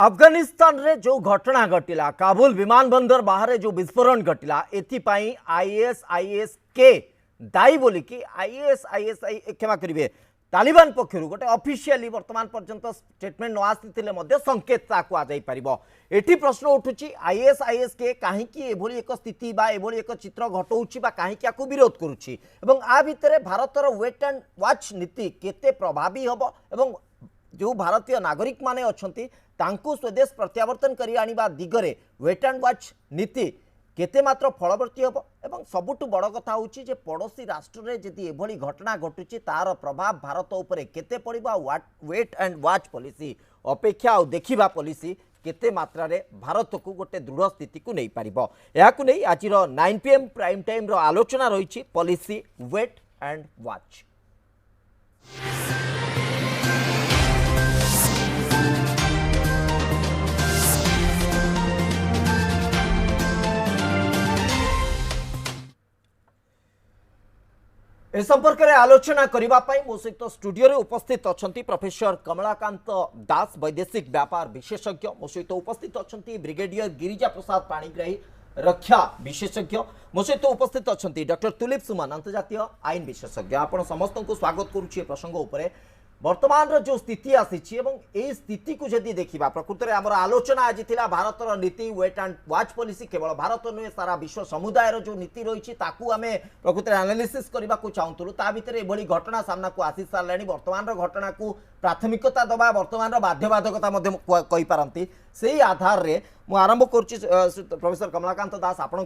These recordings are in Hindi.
अफगानिस्तान रे जो घटना घटिला काबुल विमानबंदर बाहर जो विस्फोरण घटिला एथिपाई आईएस के दायी बोली कि आईएस क्षमा करेंगे तालिबान पक्षर गोटे ऑफिशियली वर्तमान पर्यंत स्टेटमेंट न आसी संकेत एटी प्रश्न उठुची आईएस के कहीं एभली एक स्थिति बा एभली एक चित्र घटाऊँच कहीं विरोध करुच्ची आ भितर भारतर वेट एंड वाच नीति केते प्रभावी हम एवं जो भारतीय नागरिक माने अछंती तांकु स्वदेश प्रत्यावर्तन करी आनिबा दिगरे वेट एंड वाच नीति केते मात्र फलवर्ती हम एवं सबुठु बड़ कथा होची जे पड़ोसी राष्ट्र रे जदि एभली घटना घटुची तार प्रभाव भारत उपरे केते पड़िबा वेट एंड वाच पॉलिसी अपेक्षा और देखिबा पॉलिसी केते मात्रा रे भारत को गोटे दृढ़ स्थिति को नहीं पारिबो याकु नहीं आज 9 PM प्राइम टाइम रो आलोचना रही पॉलिसी वेट एंड वाच। ए संपर्क में आलोचना करने मो सहित स्टूडियो रे उपस्थित अच्छा प्रोफेसर कमलाकांत दास वैदेशिक व्यापार विशेषज्ञ मो सहित उपस्थित अच्छा ब्रिगेडियर गिरिजा प्रसाद पाणिग्राही रक्षा विशेषज्ञ मो सहित उपस्थित अच्छा डॉक्टर तुलिप सुमन अंतर्जातीय आईन विशेषज्ञ आपण समस्त को स्वागत करुच्ची प्रसंग उपरे वर्तमान जो स्थिति आसी स्थिति को जदि देखा प्रकृत में आम आलोचना आज थिला भारतर नीति वेट एंड वाच पॉलिसी केवल भारत नुहे सारा विश्व समुदायर जो नीति रही प्रकृत में एनालिसिस करने को चाहूलु ता भीतर एभली घटना सामना को आसी सारे वर्तमान घटना को प्राथमिकता दबा वर्तमान बाध्यबाधकता कही पारती से आधार में मु आरंभ कर प्रोफेसर कमलाकांत दास आपण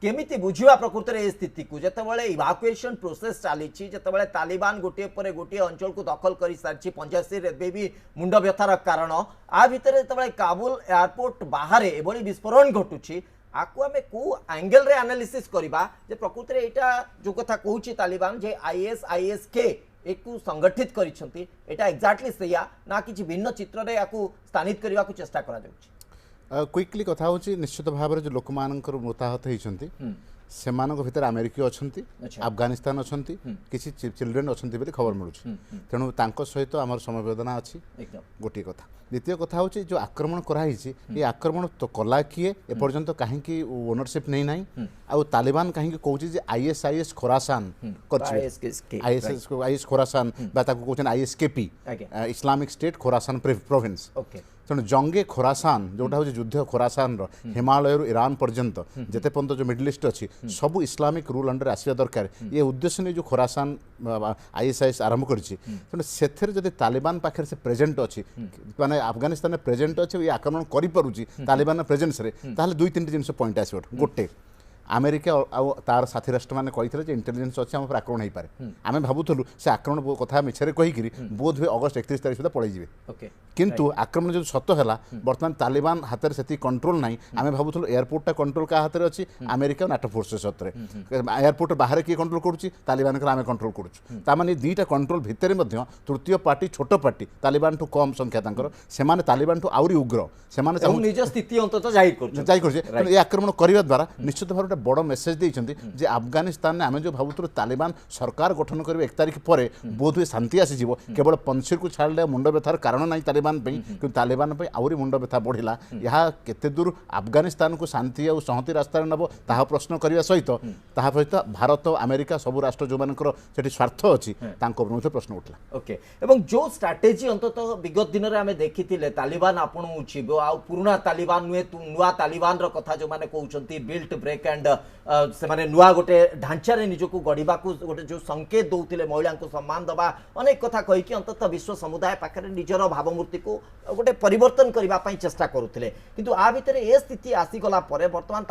केमिति बुझिबा प्रकृत में स्थिति को जितेबाला इवाकुएशन प्रोसेस चली जितेबाला तालिबान गोटे पर गोटे अंचल को दखल कर सारी पंजासी भी मुंड व्यथार कारण आ भितर जो काबुल एयरपोर्ट बाहर एभली विस्फोरण घटुची आपको आम को एंगल रे एनालिसिस करबा जे प्रकृत में यहाँ जो कथा कहूँ तालिबान जे आईएस के एक संगठित करिसेंती एटा एक्जाक्टली सैया ना कि भिन्न चित्र रे याकू स्थानित करबा को चेष्टा करा जाउची। क्विकली कथा होची निश्चित भाव जो लोक मानकर मृताहत होइछंती सेमानक भितर अमेरिकी अछंती अफगानिस्तान अछंती किसी चिल्ड्रेन अछंती बोली खबर मिलुची तेणु तांको सहित आमर समवेदना अछि गोटी कथा। द्वितीय कथा होची जो आक्रमण कराई ये आक्रमण तो कला किए एपर्यंत कहीं ओनरशिप नहीं ना आउ तालिबान कहीं कहूँ आईएस खोरासान आईएस खोरासान कहते ISKP Islamic state Khorasan province तेणु जंगे खोरासान जोटा हूँ युद्ध खोरासान हिमालय ईरान पर्यंत जिते पर्यंत जो मिडल ईस्ट अच्छी सब इस्लामिक रूल अंडर आसवा दरकार ये उद्देश्य नहीं जो खोरासान आईएसआईएस आरंभ करी तेणु से जब तालिबान पाखे से प्रेजेंट अच्छी माने अफगानिस्तान प्रेजेंट अच्छे ये आक्रमण करुच्ची तालिबान प्रेजेंस ताहले दुई तीन जिन पॉइंट आस गोटे अमेरिका और तार साथी राष्ट्र मैंने कही इंटेलिजेंस अच्छे आम आक्रमण हो पारे आम भावुलु से आक्रमण कथा मिछरे कहीकि बोध हुए अगस्ट 31 तारीख सुधा पलैजे किंतु आक्रमण जो सत है बर्तमान तालिबान हाथ में से कंट्रोल ना आम भावुलु एयरपोर्टा कंट्रोल क्या हाथ में अच्छी अमेरिका नाटो फोर्सेस हाथ में एयरपोर्ट बाहर किए कंट्रोल करुच्ची तालिबान आम कंट्रोल करुँ दुईटा कंट्रोल भितर तृतीय पार्टी छोट पार्टी तालिबान ठू कम संख्या से तालिबान ठू आहरी उग्र से निज स्थिति अंततः जाहिर आक्रमण करने द्वारा निश्चित भाव बड़ मेसेज देइछंती जे अफगानिस्तान में आम जो भावुथुर तालिबान सरकार गठन करेंगे 1 तारीख पर बहुत हुए शांति आसीजिवो केवल पंछी को छाड़े मुंड व्यथार कारण नहीं तालिबान कि तालिबान आहरी मुंड व्यथा बढ़ला यह केते दूर अफगानिस्तान को शांति और संहति रास्तार नब ताहा प्रश्न करने सहित भारत अमेरिका सब राष्ट्र जो मानकर सेठी स्वार्थ अच्छी प्रश्न उठला ओके एवं जो स्ट्राटेजी अंततः विगत दिन में आम देखी तालिबान आपणुची पुराना तालिबान नुहे नुआ तालिबान कथा जो मैंने कहते बिल्ट ब्रेक एंड से माने नुआ गोटे ढांचा निजक गढ़ा गोटे जो संकेत दौले महिला को सम्मान दबा अनेक कथा कहीकि अंततः विश्व समुदाय पाखे निजर भावमूर्ति को गोटे परिवर्तन करने चेष्टा करुले किंतु आ भितर ए स्थिति आसीगला बर्तमान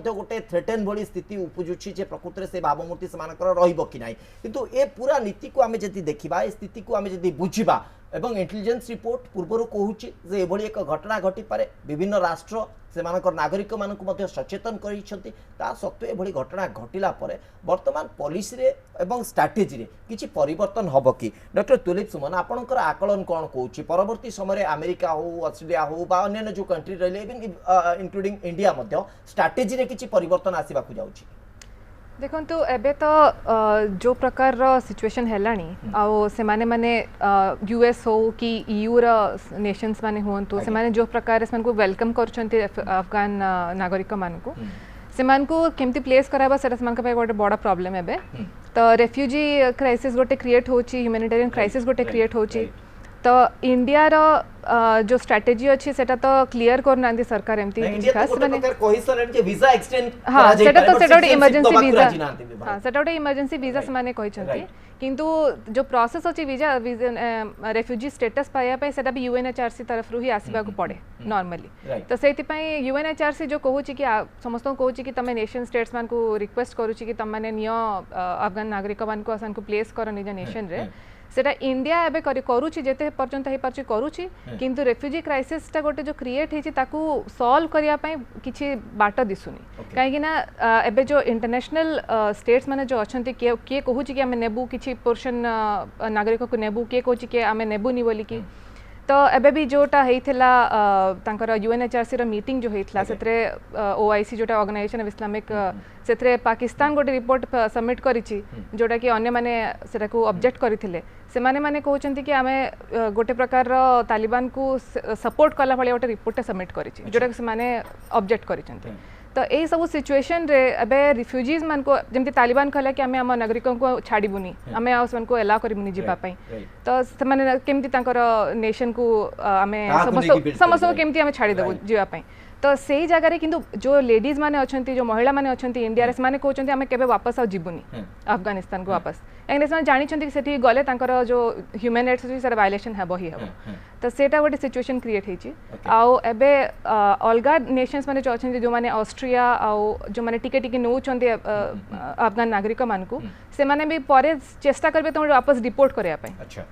गोटे थ्रेटेन भली स्थिति उपजुची प्रकृत में से भावमूर्ति से रही कि ना किंतु ए पूरा नीति को आम जदि देखा स्थिति को आम जदि बुझा एवं इंटेलिजेंस रिपोर्ट पूर्वर कहूँ एभली एक घटना घटी पारे विभिन्न राष्ट्र से नागरिक मानक सचेतन कर सत्वे एभली घटना घटिला परे वर्तमान पॉलिसी रे एवं स्ट्रैटेजी रे किछि परिवर्तन हब कि डॉक्टर तुलिप सुमन आपणकर आकलन कौन कहूँ परवर्ती समय अमेरिका हो ऑस्ट्रेलिया हो बा अन्य जो कंट्री रही इंक्लूडिंग इंडिया स्ट्रैटेजी रे किछि परिवर्तन आसवाक जाउछि देखो तो एबे तो जो प्रकार सिचुएशन हेलानी आउ से माने यूएस हो कि ईयू रा नेशंस माने होन तो से माने जो प्रकार से को वेलकम करछन्ते अफगान नागरिक मान को से मान को केमती प्लेस कराबा सेटा से मान का गोटे बड़ा प्रॉब्लम एबे तो रेफ्यूजी क्राइसिस गोटे क्रिएट होची ह्यूमैनिटेरियन क्राइसिस गोटे क्रिएट होची तो इंडिया रो जो स्ट्रेटजी अच्छी सेटा तो क्लियर करना सरकार एमती खास माने कोहिसन जे वीजा एक्सटेंड हां सेटा तो सेटा इमरजेंसी वीजा हां सेटा इमरजेंसी वीजा से माने कहि छथि किंतु जो प्रोसेस अछि वीजा रेफ्यूजी स्टेटस पाया पे सेटा भी यूएनएचआरसी तरफ रु ही आसीबा को पड़े नॉर्मली तो सेति पई यूएनएचआरसी जो कहू छी कि समस्त कहू छी कि तमे नेशन स्टेट्स मान को रिक्वेस्ट करू छी कि तम माने नियो अफगान नागरिक मान को असन को प्लेस कर निज नेशन रे सेटा इंडिया एबे करूची जेते पर्यंत हे परची करूची किंतु रेफ्यूजी क्राइसिस ता गोटे जो क्रिएट हेची ताकू सॉल्व करिया पई किछि बाट दिसुनी काहे ना एबे जो इंटरनेशनल स्टेट्स माने जो अछंती के कहूची कि हमें नेबू किछि पोर्शन नागरिक को नेबू के कहूची कि हमें नेबूनी बोली कि तो एबे भी जोटा हेइथिला तांकर यूएनएचआरसी रो मीटिंग जो हेइथिला सेतरे ओआईसी जोटा ऑर्गेनाइजेशन ऑफ इस्लामिक सेतरे पाकिस्तान गोटे रिपोर्ट सबमिट करिछि जोटा कि अन्य माने सेटा को ऑब्जेक्ट करिथिले से माने कहउचंती कि हमें गोटे प्रकार रो तालिबान को सपोर्ट कला भले गोटे रिपोर्ट सबमिट करिछि जोटा कि से माने ऑब्जेक्ट करिछंती तो यही सब सिचुएशन रे एबे रिफ्यूजीज मान को जेमती तालिबान कहला कि हमें हम नागरिकों को छाड़बुनी हमें आउसन को एला करबुनी जीवा पई तो से माने केमती तांकर नेशन को हमें समस्त केमती हमें छाड़ी देबो जीवा पई तो सही जगह रे किंतु जो लेडीज माने अछंती जो महिला माने अछंती इंडिया रे माने कहउचंती हमें केबे वापस आ जीबुनी अफगानिस्तान को वापस एने से जानि छंती कि सेठी गले तांकर जो ह्यूमन राइट्स सर वायलेशन हेबो ही हेबो तो सेटा गोटे सिचुएशन क्रिएट हेची आउ एबे अलगा नेशंस माने जो अछंती जो माने ऑस्ट्रिया आउ जो माने टिके टिके नौ छंती अफगान नागरिक मान को से माने भी परे चेष्टा करबे तो वापस डिपोर्ट करया पई अच्छा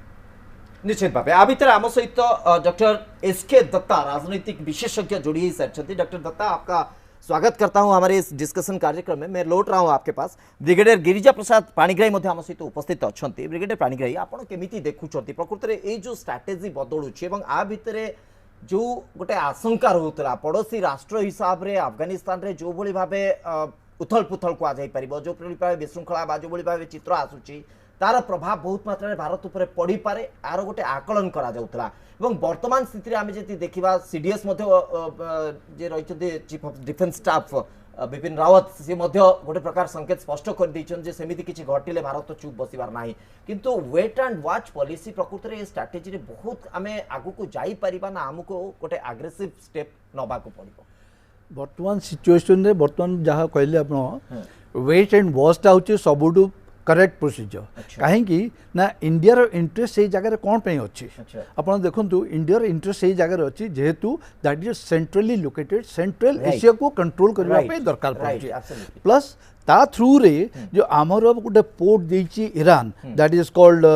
निश्चित भाव आ भर आम सहित डॉक्टर एसके दत्ता राजनीतिक विशेषज्ञ जोड़ी सारी। डॉक्टर दत्ता आपका स्वागत करता हूं हमारे इस डिस्कशन कार्यक्रम में। मैं लौट रहा हूं आपके पास। ब्रिगेडियर गिरिजा प्रसाद पाणिग्राही आम सहित उपस्थित अच्छा। ब्रिगेडियर पाणिग्राही आप केमी देखुं प्रकृत में ये जो स्ट्राटेजी बदलुची आ भितर जो गोटे आशंका रोला पड़ोशी राष्ट्र हिसाब से अफगानिस्तान रे जो भाई भाव उथल पुथल कहुपर जो भाव विशृंखला बा जो भाव चित्र आसूची तार प्रभाव बहुत मात्रा भारत उपर पड़ी पारे आर गोटे आकलन करा जाउतला एवं वर्तमान स्थिति आम जी देखा सीडीएस जे रही chief of defence staff Bipin Rawat सी गोटे प्रकार संकेत स्पष्ट कर देइछन सेमिति किछि घटिले भारत चुप बसिबार नाही किंतु वेट एंड वॉच पॉलिसी प्रकृत रे स्ट्रेटेजी रे बहुत आमे आगु को जाई परिबा ना हमको गोटे एग्रेसिव स्टेप नबा को पड़िबो। वर्तमान सिचुएशन रे वर्तमान जहाँ कहले आपण वेट एंड वॉच ता होची सबुडू करेक्ट प्रोसीजर कहीं ना इंडिया रो इंटरेस्ट से जगह कौन पे अच्छी आपड़ देखु इंडिया रो इंटरेस्ट से जगह अच्छी जेहेतु that is centrally located central Asia को कंट्रोल करने दरकार पड़े प्लस ता थ्रू रे जो आमर गोटे पोर्ट देछि Iran that is called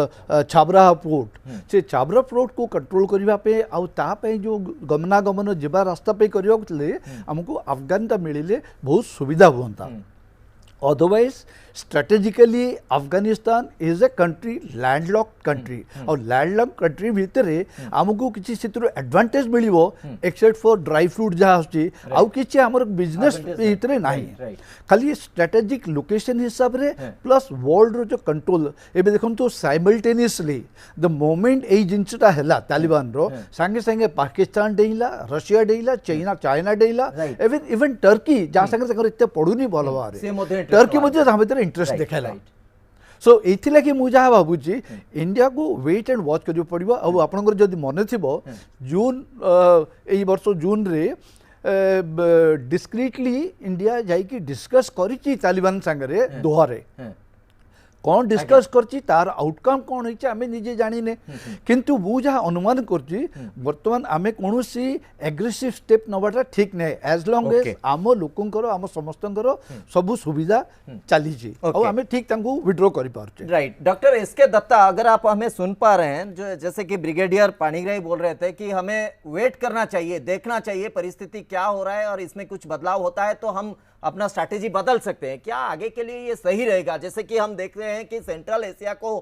Chabahar port से छाबरा पोर्ट को कंट्रोल करने आउ ता पे जो गमनागमन जीवा रास्ता पे करने हमको अफगान मिले बहुत सुविधा हुआ। Otherwise, strategically, Afghanistan is a country, landlocked country. और landlocked country भितर आमको किसी से एडवांटेज मिलिबो एक्सेप्ट फॉर ड्राई फ्रूट जहाँ आछि आउ किछि हमर बिजनेस भितर नाही खाली स्ट्रेटेजिक लोकेशन हिसाब रे प्लस वर्ल्ड रो जो कंट्रोल एबे देखम तो साइमल्टेनियसली द मोमेंट ए जिंसटा हला तालिबान रो संगे संगे पाकिस्तान डेइला रशिया डेइला चाइना डेइला इवन टर्की जहाँ संगे संगे इते पडुनी बोलबारे टर्की मध्य भर इंटरेस्ट देखला सो ये मुझे भावुची इंडिया को वेट एंड वॉच कर पड़ो आपंकर जब मन थी जून यही वर्ष जून रे डिस्क्रिटली इंडिया जाइए डिस्कस करी तालिबान सांगे दोहारे कौन डिस्कस करछि तार आउटकम कौन होइछ आमे निजे जानिने किंतु मु जहाँ अनुमान करछि वर्तमान आमे कोनोसी एग्रेसिव स्टेप नबाटा ठीक नै एज लॉन्ग एज आम लोकंकर आम समस्तंकर सब सुविधा चली छी और आमे ठीक तांको विड्रॉ करि पारछि। राइट डॉक्टर एसके दत्ता अगर आप हमें सुन पा रहे हैं जो जैसे कि ब्रिगेडियर पाणिग्राही बोल रहे थे कि हमें वेट करना चाहिए देखना चाहिए परिस्थिति क्या हो रहा है और इसमें कुछ बदलाव होता है तो हम अपना स्ट्रैटेजी बदल सकते हैं, क्या आगे के लिए ये सही रहेगा? जैसे कि हम देख रहे हैं कि सेंट्रल एशिया को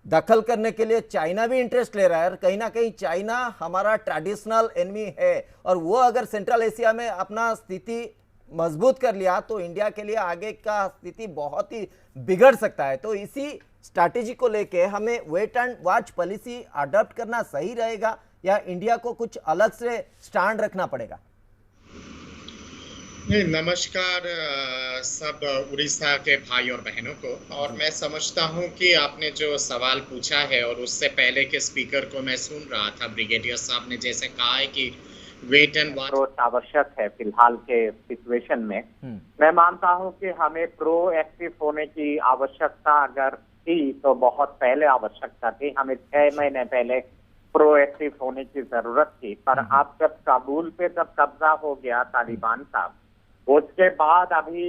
दखल करने के लिए चाइना भी इंटरेस्ट ले रहा है, कहीं ना कहीं चाइना हमारा ट्रेडिशनल एनिमी है और वो अगर सेंट्रल एशिया में अपना स्थिति मजबूत कर लिया तो इंडिया के लिए आगे का स्थिति बहुत ही बिगड़ सकता है। तो इसी स्ट्रैटेजी को लेके हमें wait and watch policy adopt करना सही रहेगा या इंडिया को कुछ अलग से स्टैंड रखना पड़ेगा? नहीं, नमस्कार सब उड़ीसा के भाई और बहनों को। और मैं समझता हूं कि आपने जो सवाल पूछा है और उससे पहले के स्पीकर को मैं सुन रहा था, ब्रिगेडियर साहब ने जैसे कहा है कि वेट एंड वॉच आवश्यक है फिलहाल के सिचुएशन में। मैं मानता हूं कि हमें प्रोएक्टिव होने की आवश्यकता अगर थी तो बहुत पहले आवश्यकता थी। हमें 6 महीने पहले प्रोएक्टिव होने की जरूरत थी। पर अब जब काबुल पे जब कब्जा हो गया तालिबान का, उसके बाद अभी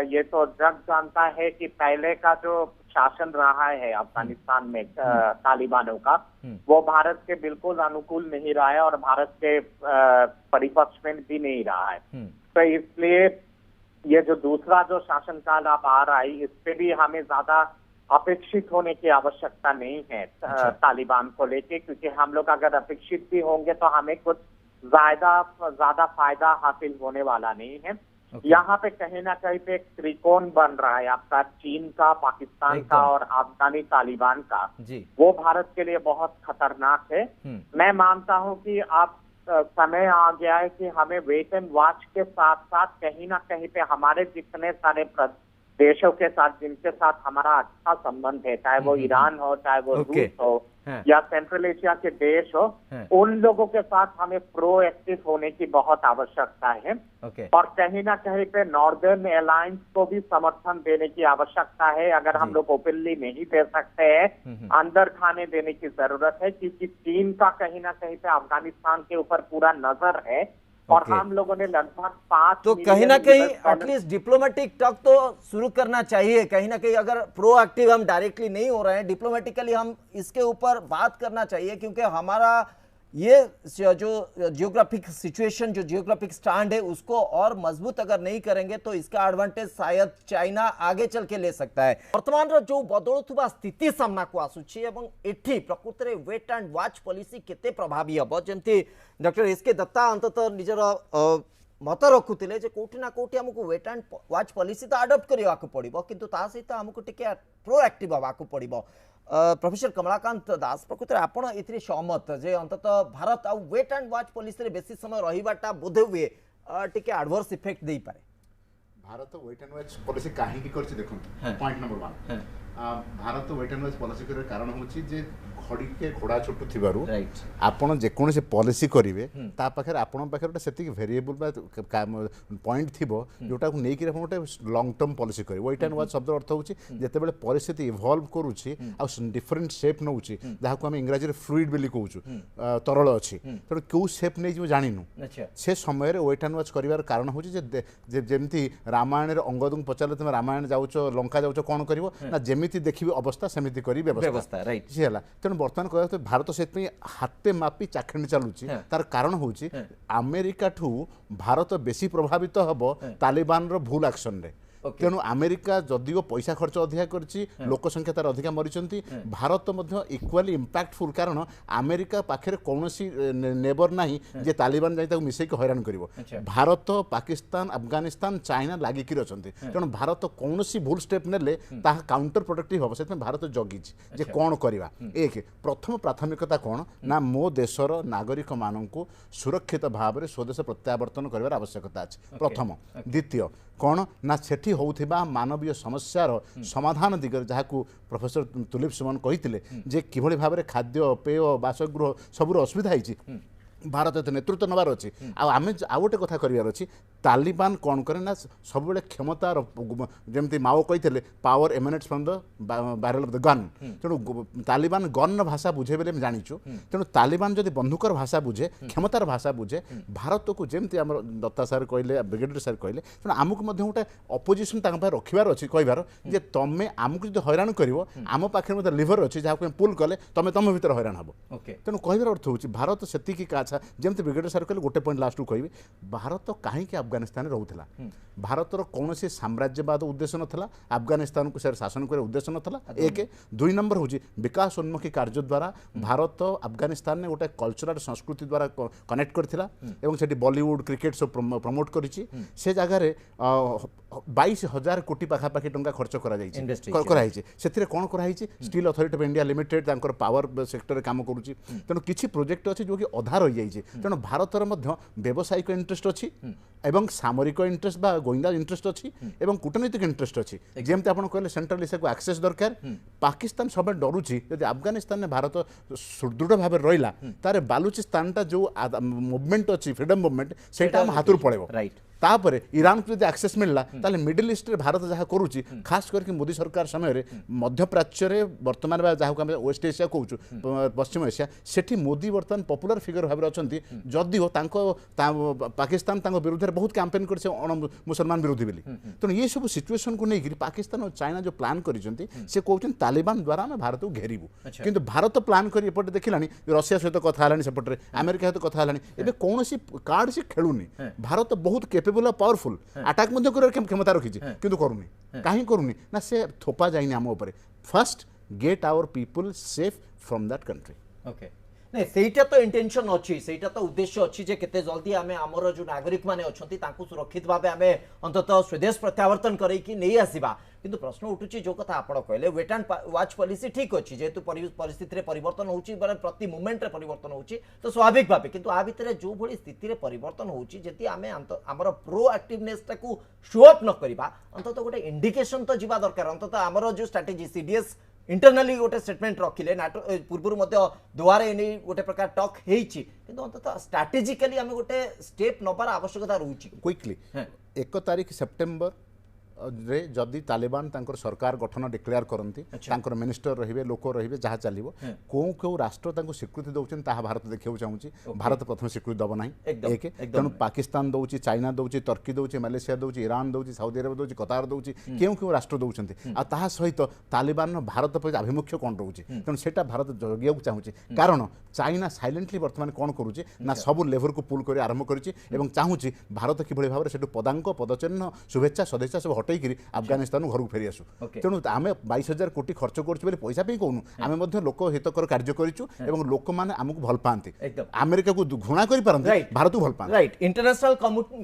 ये तो जग जानता है कि पहले का जो शासन रहा है अफगानिस्तान में तालिबानों का, वो भारत के बिल्कुल अनुकूल नहीं रहा है और भारत के परिपक्ष में भी नहीं रहा है। तो इसलिए ये जो दूसरा जो शासनकाल अब आ रहा है, इस पे भी हमें ज्यादा अपेक्षित होने की आवश्यकता नहीं है तालिबान को लेके, क्योंकि हम लोग अगर अपेक्षित भी होंगे तो हमें कुछ ज्यादा फायदा हासिल होने वाला नहीं है। यहाँ पे कहीं ना कहीं पे एक त्रिकोण बन रहा है आपका, चीन का, पाकिस्तान का और अफगानी तालिबान का। वो भारत के लिए बहुत खतरनाक है। मैं मानता हूँ कि अब समय आ गया है कि हमें वेट एंड वॉच के साथ साथ कहीं ना कहीं पे हमारे जितने सारे देशों के साथ जिनके साथ हमारा अच्छा संबंध है, चाहे वो ईरान हो, चाहे वो रूस हो या सेंट्रल एशिया के देश हो, उन लोगों के साथ हमें प्रोएक्टिव होने की बहुत आवश्यकता है। और कहीं ना कहीं पे नॉर्दर्न अलायंस को भी समर्थन देने की आवश्यकता है। अगर हम लोग ओपनली नहीं दे सकते हैं, अंदर खाने देने की जरूरत है, क्योंकि चीन का कहीं ना कहीं पे अफगानिस्तान के ऊपर पूरा नजर है। और हम लोगों ने लगभग 5 तो कहीं ना कहीं एटलीस्ट डिप्लोमेटिक टक तो शुरू करना चाहिए। कहीं ना कहीं अगर प्रोएक्टिव हम डायरेक्टली नहीं हो रहे हैं, डिप्लोमेटिकली हम इसके ऊपर बात करना चाहिए, क्योंकि हमारा ये जो जियोग्राफिक सिचुएशन, जो जियोग्राफिक स्टैंड है, उसको और मजबूत अगर नहीं करेंगे तो इसका एडवांटेज शायद चाइना आगे चल के ले सकता है। वर्तमान जो बदलुवा स्थिति सामना को आसुची एवं एठी प्रकृत रे वेट एंड वॉच पॉलिसी केते प्रभावी हबो, जेमती डॉक्टर एसके दत्ता अंततः निजर मत रखुले जे कोठी ना कोठी हमको वेट एंड वॉच पॉलिसी तो अडॉप्ट करवा को पड़िबो, किंतु ता सहित हमको टिके प्रोएक्टिव हवा को पड़िबो। प्रोफेसर कमलाकांत दास, प्रकृत आप सहमत जे अंततः भारत आउ वेट एंड वॉच पॉलिसी रे बेसी समय रहिबाटा बोधे हुए टिके एडवर्स इफेक्ट देई पारे? Bharat wait and watch policy काहे करछि देखंतु, point number 1, Bharat wait and watch policy कर कारण होछि जे घड़ी के घोड़ा छोटू थिबारु आपण जे कोन से पॉलिसी करिवे ता पाखे आपण पाखे ओटा सेति वेरिएबल बा पॉइंट थिबो जोटा को नै कि आपण ओटा लॉन्ग टर्म पॉलिसी करिवे। वेट एंड वॉच शब्द अर्थ होछि जेते बेले परिस्थिति इवॉल्व करूछि आ डिफरेंट शेप नउछि, जहा को हम इंग्रजी रे फ्लूइड बेली कहउछु, तरल अछि, त क्यू शेप नै जो जानिनु से समय रे वेट एंड वॉच करिवार कारण होछि जे जेमति रामायण रे अंगदुंग पचाले तुम रामायण जाउछो लंका जाउछो कोन करिवो ना, जेमिति देखिबो अवस्था सेमिति करी व्यवस्था राइट जी हला। तेन बर्तमान कह भारत से हाथे मापी चाखंड चलुची, तार कारण होची अमेरिका ठू भारत बेसी प्रभावित हबो तालिबान रो भूल एक्शन रे। तेणु अमेरिका जदिओ पैसा खर्च अधिक करछि, लोक संख्या तार अधिक मरिचंती, भारत मध्य इक्वाली इंपैक्टफुल, कारण अमेरिका पाखे कौनसी नेबर नाही जे तालिबान जाई ताको मिसेक हैरान करिवो। भारत, पाकिस्तान, अफगानिस्तान, चाइना लागिकी रचंती, तेणु भारत कौनसी भूल स्टेप नेले ताहा काउंटर प्रोडक्टिव हबो। सेते भारत जगिछि जे कोन करिवा। एक प्रथम प्राथमिकता कोन ना मो देशर नागरिक माननकु सुरक्षित भाव रे स्वदेश प्रत्यावर्तन करिवार आवश्यकता अछि, प्रथम। द्वितीय कौन ना सेठी होउथिबा मानवीय समस्यार समाधान दिगरे जहाकू प्रोफेसर तुलिप सुमन कहिथिले जे किभଳି भाबरे खाद्य पेय बासगृह सबुर असुविधा होइछि, भारत नेतृत्व नबार अच्छी। आम आउ गोटे कथा करार अच्छी, तालिबान कौन करे ना सब बेले क्षमतार जमती माओ कही power emanates from the barrel of the gun. तेणु तालिबान गन भाषा बुझे बेले जानिचु। तेणु तालिबान जदि बंधुकर भाषा बुझे, क्षमतार भाषा बुझे, भारत को जमती आम दत्ता सार कहले, ब्रिगेडियर सार कहले, तेणु आमको गोटे अपोजिशन रखार अच्छी कहबार जे तमें आमको जो हैरान कर आम पाखे लिभर अच्छी जहाँ पुल कले तमें तुम भर हैरान हम। तेणु कहबार अर्थ हूँ भारत से अच्छा जमती ब्रिगेडियर सर कहले गोटे पॉइंट लास्ट कहबी भारत कहीं अफगानिस्तान रोला भारतर कौन साम्राज्यवाद उद्देश्य नाला अफगानिस्तान को शासन कर उद्देश्य नाला एक दुई नंबर हूँ विकास उन्मुखी कार्य द्वारा भारत अफगानिस्तान ने गोटे कल्चरल संस्कृति द्वारा कनेक्ट करथिला एवं सेठी बॉलीवुड क्रिकेट सब प्रमोट करिछि से जगह 22,000 कोटी पाखापाखि टंका खर्च कराई से कौन कराई steel authority of India limited तांकर पावर सेक्टर काम करुच्ची तेणु किसी प्रोजेक्ट अच्छी जो कि अधा रही जाइए तेणु भारतर व्यावसायिक इंटरेस्ट अच्छी एवं सामरिक इंटरेस्ट बा गोइंदा इंटरेस्ट अच्छी एवं कूटनीतिक इंटरेस्ट अच्छी जमती आप कहले सेंट्रल एशिया को एक्सेस दरकार पाकिस्तान सब डरुची यदि अफगानिस्तान में भारत सुदृढ़ भाव रहा तार बालुचिस्तान जो मुवमेंट अच्छी फ्रीडम मुवमेंट से हाथ पड़ेगा राइट तापर ईरान को जब एक्सेस मिलला ताले मिडिल ईस्ट रे भारत जहाँ करुच्ची खास करके मोदी सरकार समय मध्य प्राच्य रे वर्तमान जहाँ को वेस्ट एशिया कहूँ पश्चिम एशिया सेठी मोदी वर्तमान पॉपुलर फिगर भाव अच्छी जदिओ पाकिस्तान विरुद्ध में बहुत कैंपेन कर मुसलमान विरोधी बोली तेणु ये सब सिचुएशन को लेकर पाकिस्तान और चाइना जो प्लान कर कहते तालिबान द्वारा आम भारत को घेरबू किंतु भारत प्लान कर एपटे देखला रशिया सहित कथा सेपटे अमेरिका सहित कथा है कौन कार्ड से खेलुनी भारत बहुत केपेबल पावरफुल अटैक क्षमता रखी किंतु करूनी कहीं करूनी ना से थोपा जाइनी आम उपर first get our people safe from that country okay नहीं सेटा तो इंटेंशन अच्छी सेटा तो उद्देश्य अच्छी जे केते जल्दी आमे हमर जो नागरिक माने अछंती तांकु सुरक्षित भाबे आमे अंततः स्वदेश प्रत्यावर्तन करै कि नहीं आसीबा किंतु प्रश्न उठुची जो कथा आपण कहले वेट एंड वॉच पॉलिसी ठीक अच्छी जेतु परिस्थिति रे परिवर्तन होउची प्रति मोमेंट रे परिवर्तन होउची तो स्वाभाविक भाबे किंतु आ भितरे जो भली स्थिति रे परिवर्तन होउची जेति आमे हमर प्रोएक्टिवनेस ताकू शो अप न करिबा अंततः गोटे इंडिकेशन तो जीवा दरकार अंततः हमर जो स्ट्रेटजी सीडीएस इंटरनली गोटे स्टेटमेंट रखिले नाटो पूर्व दुआरे एने गोटे प्रकार टॉक हेइची किंतु अंततः स्ट्रेटेजिकली आमे गोटे स्टेप नबार आवश्यकता रहउची क्विकली 1 तारिख सेप्टेम्बर रे जदि तालिबान तांकर सरकार गठन डिक्लेयर करती तांकर मिनिस्टर रहिबे लोक रहिबे जहाँ चलिबो को राष्ट्र तांको स्वीकृति दउछन ताहा भारत देखियो चाहूची भारत प्रथम स्वीकृति दब नाही एक तेणु पाकिस्तान दउची चाइना दउची तुर्की दउची मलेशिया दउची ईरान दउची सऊदी अरब दउची कतार दउची केउ राष्ट्र दउछन्ती आ ताहा सहित तालिबान भारत प्रति आभिमुख्य कोन रहउची तेणु सेटा भारत जगिया चाहूची कारण चाइना साइलेंटली वर्तमान कोन करूची ना सब लेवल को पुल कर आरंभ करूची एवं चाहूची भारत किभଳି भाबरे सेटु पदांक पदचिह्न शुभेच्छा सदिच्छा सब हटैकरी अफगानिस्तान घर फेरी आसु तेणु आम 22,000 कोटी खर्च कर पैसा पे कहूँ आम लोक हितकर कार्य करूँ लोक मैंने आमको भल पाती अमेरिका को घृणा कर भारत को भल पाती राइट इंटरनेशनल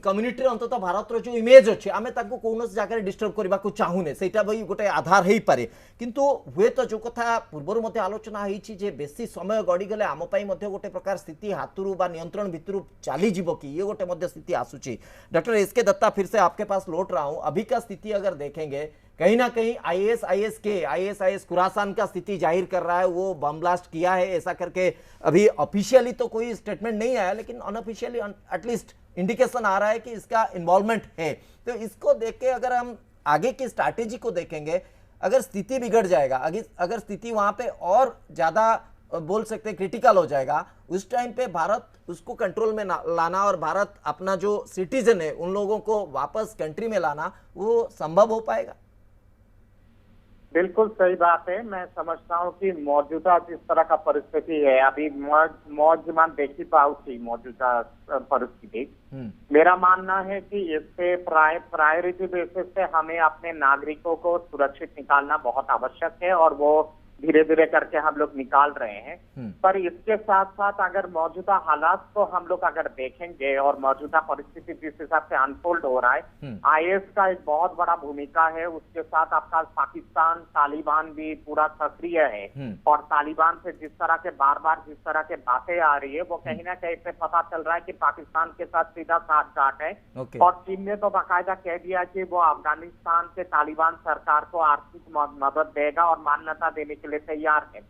कम्युनिटी अंततः भारत जो इमेज अच्छे आम कौन जगह डिस्टर्ब करने को चाहूने से गोटे आधार हो पारे किंतु हुए तो जो कथा पूर्व आलोचना होती बेसी समय गड़ीगले आम गोटे प्रकार स्थिति हाथरू नियंत्रण भितर चली कि ये गोटे स्थिति आसूची डॉक्टर एसके दत्ता फिर से आपके पास लौट रहा हूं अभी का स्थिति अगर देखेंगे कहीं ना कहीं आईएस खुरासान का स्थिति जाहिर कर रहा है वो बम ब्लास्ट किया है ऐसा करके अभी ऑफिशियली तो कोई स्टेटमेंट नहीं आया लेकिन अनऑफिशियली एटलीस्ट इंडिकेशन आ रहा है कि इसका इन्वॉल्वमेंट है तो इसको देख के अगर हम आगे की स्ट्रैटेजी को देखेंगे अगर स्थिति बिगड़ जाएगा अगर स्थिति वहां पे और ज्यादा बोल सकते हैं क्रिटिकल हो जाएगा उस टाइम पे भारत उसको कंट्रोल में लाना और भारत अपना जो सिटीजन है उन लोगों को वापस कंट्री में लाना वो संभव हो पाएगा। बिल्कुल सही बात है। मैं समझता हूँ कि मौजूदा जिस तरह का परिस्थिति है अभी मौजमान देखी पाऊंगी मौजूदा परिस्थिति मेरा मानना है कि इससे प्रायोरिटी बेसिस पे हमें अपने नागरिकों को सुरक्षित निकालना बहुत आवश्यक है और वो धीरे धीरे करके हम लोग निकाल रहे हैं। पर इसके साथ साथ अगर मौजूदा हालात को हम लोग अगर देखेंगे और मौजूदा परिस्थिति जिस हिसाब से अनफोल्ड हो रहा है आईएस का एक बहुत बड़ा भूमिका है। उसके साथ आपका पाकिस्तान तालिबान भी पूरा सक्रिय है और तालिबान से जिस तरह के बार बार जिस तरह के बातें आ रही है वो कहीं ना कहीं से पता चल रहा है कि पाकिस्तान के साथ सीधा साठगांठ है। और चीन ने तो बाकायदा कह दिया कि वो अफगानिस्तान के तालिबान सरकार को आर्थिक मदद देगा और मान्यता देने के लिए तैयार है।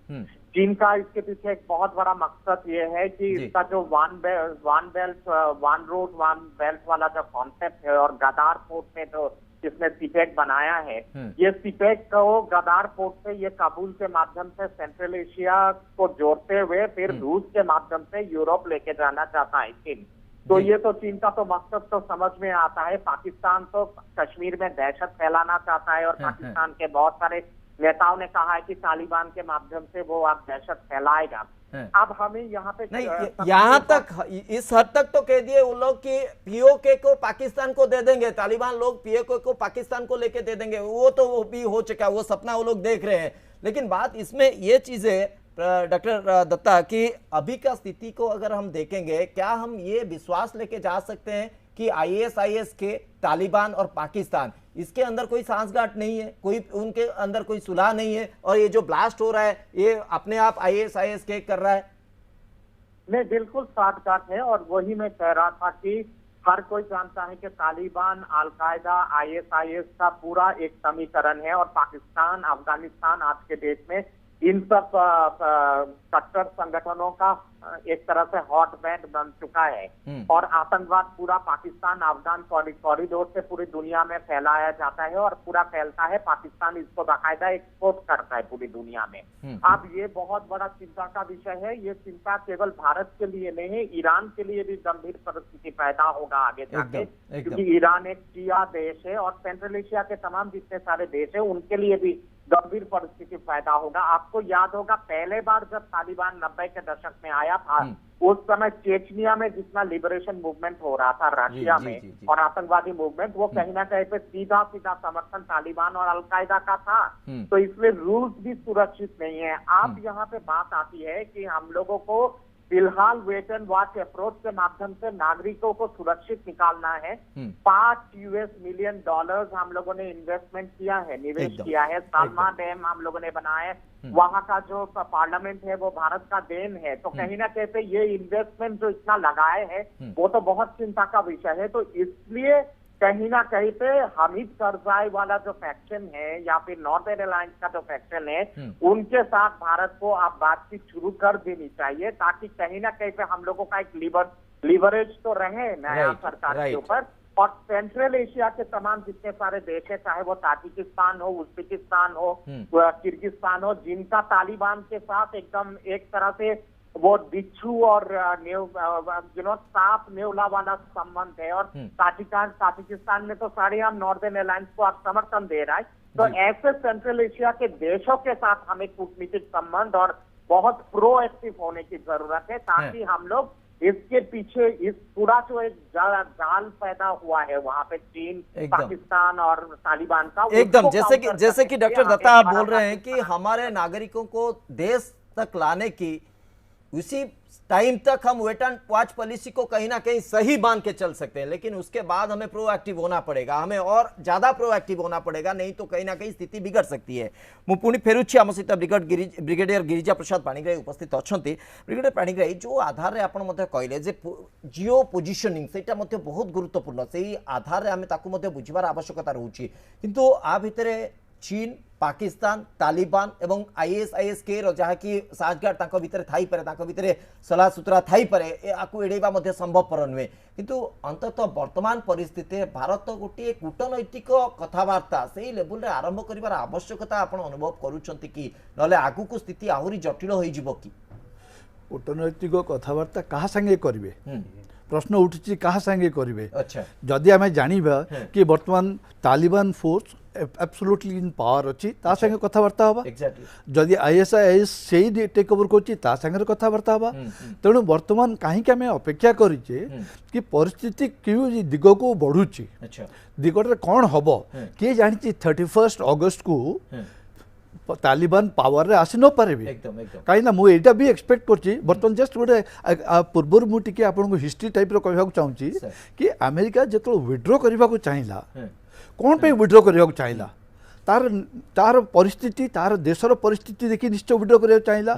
चीन का इसके पीछे एक बहुत बड़ा मकसद ये है कि इसका जो one belt one road one belt वाला जो कॉन्सेप्ट है और गदार पोर्ट में जो जिसने सीपेक बनाया है ये सीपेक को गदार पोर्ट से ये काबुल के माध्यम से सेंट्रल एशिया को जोड़ते हुए फिर रूस के माध्यम से यूरोप लेके जाना चाहता है चीन। तो ये तो चीन का तो मकसद तो समझ में आता है। पाकिस्तान तो कश्मीर में दहशत फैलाना चाहता है और पाकिस्तान के बहुत सारे नेताओं ने कहा है कि तालिबान के माध्यम से वो आप दहशत फैलाएगा। अब हमें यहाँ पे नहीं, यहाँ तक इस हद तक तो कह दिए उन लोग कि पीओके को पाकिस्तान को दे देंगे, तालिबान लोग पीओके को पाकिस्तान को लेके दे देंगे, वो तो वो भी हो चुका, वो सपना वो लोग देख रहे हैं। लेकिन बात इसमें ये चीज है डॉक्टर दत्ता कि अभी का स्थिति को अगर हम देखेंगे, क्या हम ये विश्वास लेके जा सकते हैं कि ISIS के तालिबान और पाकिस्तान इसके अंदर कोई सांसगांठ नहीं है, कोई उनके अंदर कोई सुलह नहीं है, और ये जो ब्लास्ट हो रहा है ये अपने आप ISIS के कर रहा है? नहीं, बिल्कुल सांठगांठ है। और वही मैं कह रहा था कि हर कोई जानता है कि तालिबान, अल-कायदा, ISIS का पूरा एक समीकरण है, और पाकिस्तान, अफगानिस्तान आज के देश में इन सब कट्टर संगठनों का एक तरह से हॉटबेड बन चुका है। और आतंकवाद पूरा पाकिस्तान अफगान कॉरिडोर से पूरी दुनिया में फैलाया जाता है, और पूरा फैलता है, पाकिस्तान इसको बाकायदा एक्सपोर्ट करता है पूरी दुनिया में। अब ये बहुत बड़ा चिंता का विषय है। ये चिंता केवल भारत के लिए नहीं है, ईरान के लिए भी गंभीर परिस्थिति पैदा होगा आगे जाके, क्योंकि ईरान एक शिया देश है, और सेंट्रल एशिया के तमाम जितने सारे देश है उनके लिए भी गंभीर परिस्थिति पैदा होगा। आपको याद होगा पहले बार जब तालिबान 90 के दशक में आया था, उस समय चेचनिया में जितना लिबरेशन मूवमेंट हो रहा था रशिया में और आतंकवादी मूवमेंट, वो कहीं ना कहीं पे सीधा सीधा समर्थन तालिबान और अलकायदा का था। तो इसलिए रूल्स भी सुरक्षित नहीं है। आप यहाँ पे बात आती है कि हम लोगों को फिलहाल वेट एंड वॉच अप्रोच के माध्यम से नागरिकों को सुरक्षित निकालना है। $5 मिलियन हम लोगों ने इन्वेस्टमेंट किया है, निवेश किया है। सालमा डैम हम लोगों ने बनाया है, वहां का जो पार्लियामेंट है वो भारत का देन है। तो कहीं ना कहीं पे ये इन्वेस्टमेंट जो इतना लगाए है वो तो बहुत चिंता का विषय है। तो इसलिए कहीं ना कहीं पे हामिद करजाई वाला जो फैक्शन है या फिर नॉर्दर्न अलायंस का जो फैक्शन है, उनके साथ भारत को आप बातचीत शुरू कर देनी चाहिए, ताकि कहीं ना कहीं पे हम लोगों का एक लीवरेज तो रहे नया सरकार के ऊपर। और सेंट्रल एशिया के तमाम जितने सारे देश है, चाहे वो ताजिकिस्तान हो, उज्बेकिस्तान हो, किर्गिस्तान हो, जिनका तालिबान के साथ एकदम एक तरह से वो बिच्छू और सांप नेवला वाला संबंध है। और ताजिकिस्तान में तो सारे हम नॉर्दर्न अलायंस को आप समर्थन दे रहा है। तो ऐसे सेंट्रल एशिया के देशों के साथ हमें कूटनीतिक संबंध और बहुत प्रोएक्टिव होने की जरूरत है, ताकि हम लोग इसके पीछे इस पूरा जो एक जाल पैदा हुआ है वहां पे चीन, पाकिस्तान और तालिबान का, एकदम जैसे कि डॉक्टर दत्ता आप बोल रहे हैं कि हमारे नागरिकों को देश तक लाने की उसी टाइम तक हम वेट एंड वॉच पॉलिसी को कहीं ना कहीं सही मान के चल सकते हैं, लेकिन उसके बाद हमें प्रोएक्टिव होना पड़ेगा, हमें और ज्यादा प्रोएक्टिव होना पड़ेगा, नहीं तो कहीं ना कहीं स्थिति बिगड़ सकती है। मु पुणी फेरुछि आम सहित ब्रिगेडियर गिरिजा प्रसाद पाणिग्राही उपस्थित अच्छा। ब्रिगेडियर पाणिग्राही जो आधार आप कहले जे जिओ पोजिशनिंग सेटा मध्य बहुत गुरुत्वपूर्ण, से आधार आम बुझार आवश्यकता रोचे, किंतु आ भितर चीन, पाकिस्तान, तालिबान एवं ISIS के जहाँ कि सांठगांठ भितर थाई पारे, भितर सलाह सुतरा थाई पारे, आपको एड़ेबा मध्य संभवपर नुहे। किंतु अंततः वर्तमान परिस्थिति भारत गोटे कूटनैतिक कथबार्ता से लेवल रे आरंभ करिवार आवश्यकता आपण अनुभव करूछंती कि नले आगु को स्थिति आहुरी जटिल होई जिवो कि? कूटनैतिक कथबार्ता कहा संगे करिवे, प्रश्न उठुची कहा संगे करिवे। अच्छा, जदि आमे जानिबा कि वर्तमान Taliban force absolutely in power अच्छी ता संगे कथबार्ता हवा, जदि ISIS से टेक ओवर करछि ता संगे कथबार्ता हवा। तेणु वर्तमान कहीं आमे अपेक्षा करिचे कि परिस्थिति क्यों दिग को बढ़ुची, दिगटे कौन हम किए जानी। 31 अगस्त को तालिबान पावर रे आसी न पारे कहीं मुझे भी एक्सपेक्ट करछि। बर्तमान जस्ट गोटे पूर्व मुझे आपको हिस्ट्री टाइप कहूँ चाहूँगी कि अमेरिका जो विड्रो करने को चाहिला, कौन पे विड्रो करने को चाहिला, तार परिस्थिति, तार देशर परिस्थिति देखिए निश्चय विड्रो करने को चाहिला।